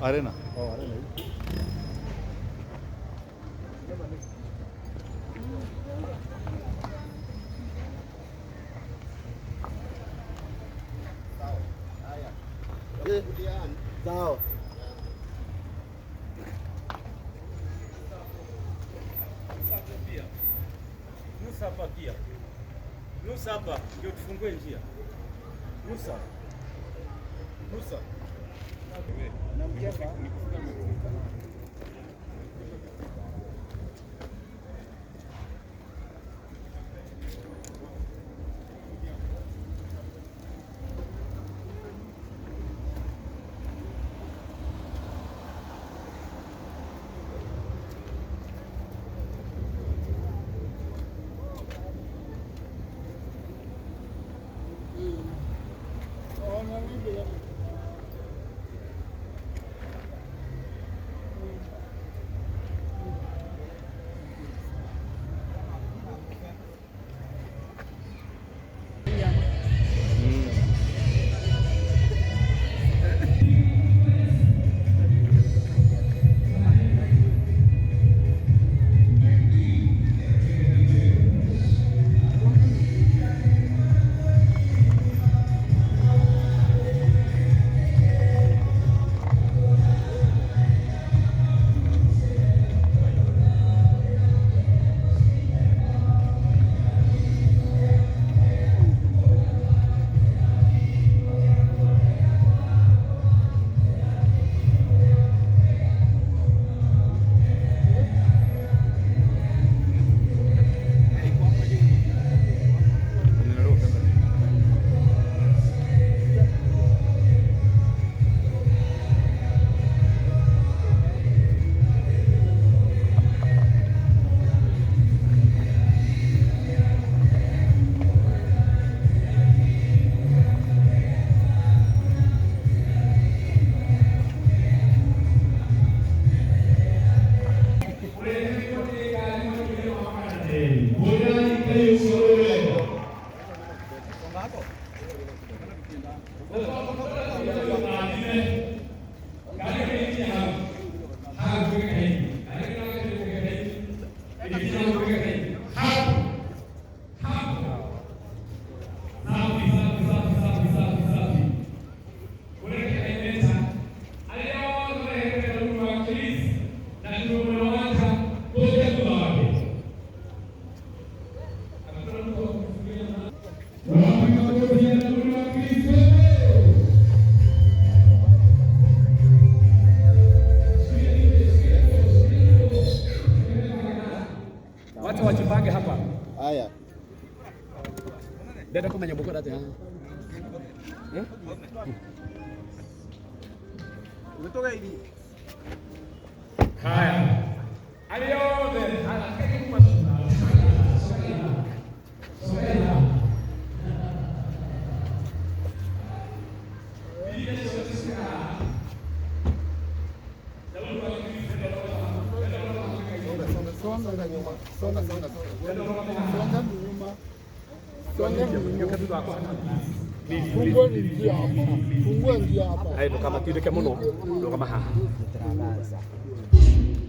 Arena. Oh, arena. Sawa. Nusa hapa pia. Nusa hapa ndio tufungue njia. Nusa. Nusa. Na mjeva ni kufika mfika. Watu wajipange hapa. Haya. Dada kama nyambo dada. Umetoka hivi. Haya. Aliyote. Fungua njia hapa. Hai ndo kama tude kama ndo kama haha.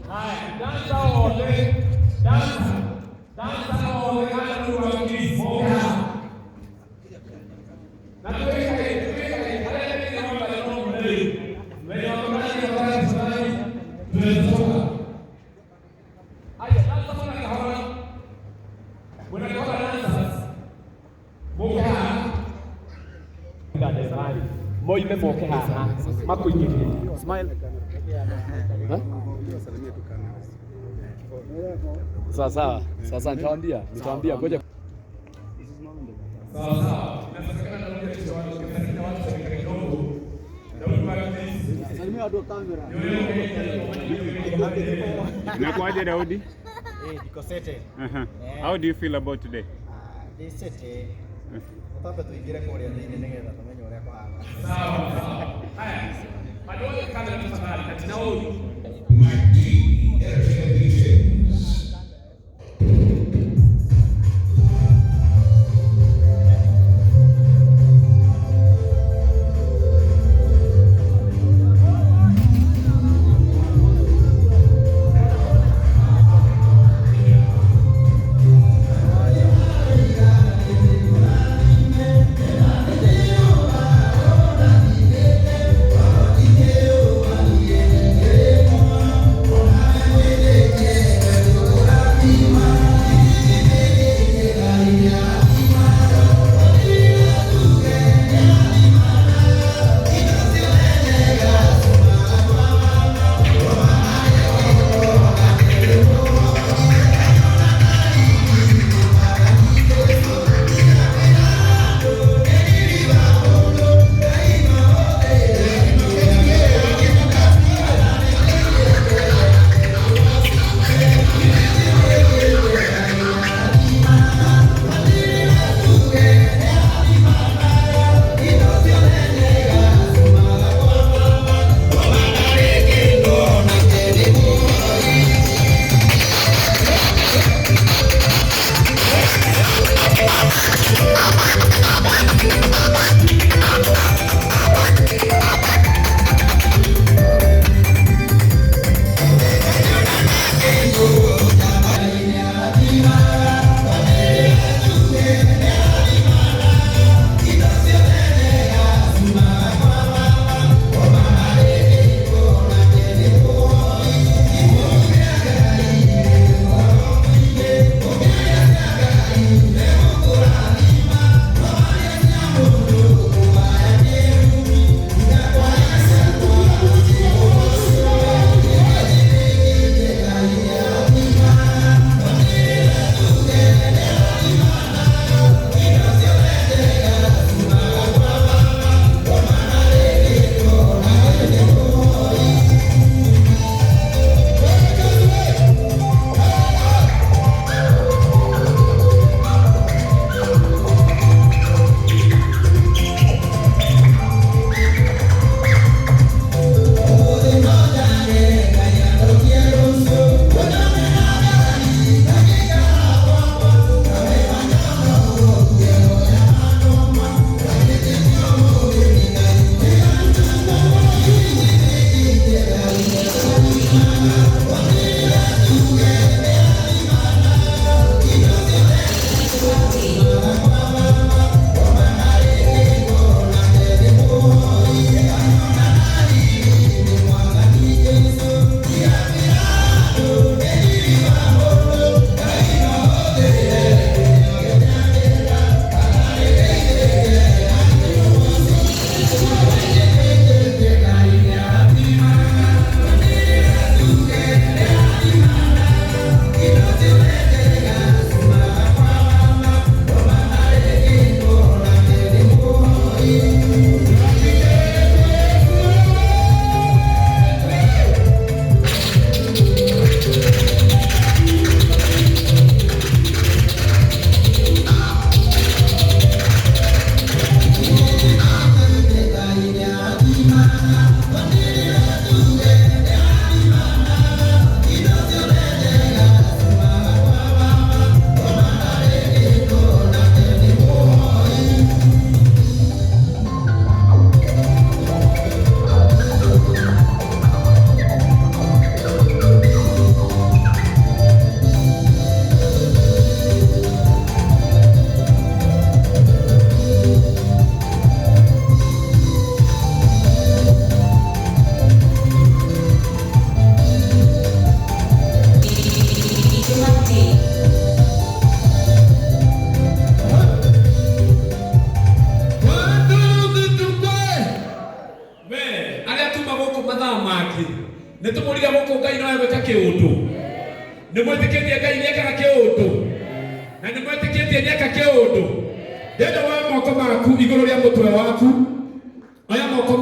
Haya, dansa wote. Dansa wote hadi tuangize. Na tuweka hale ni mambo ya Mungu mbele. Wewe unataka kufanya sana. Tunatoka. Haya, dansa mbona kahawa? Mbona kahawa dansa? Moka. Moi memoke haha makuingilia smile sawa sasa nitawaambia ngoja sawa Salimia watu wa kamera. Inakuaje Daudi? Niko sete. How do you feel about today? This sete. Papa tuingie kwa ile nigetha tumenye uria kwahana. Sawa. Haya. Bado kamera tafadhali na tunaona make nä tå må rire gå kå Ngai no egwä kä å ndå nä mwä tä kä tie Ngai nä ekaga kä å ndå na nä mwä tä kä tie nä eka kä å ndå ndä woe moko maku igå rå rä a må twe waku oya moko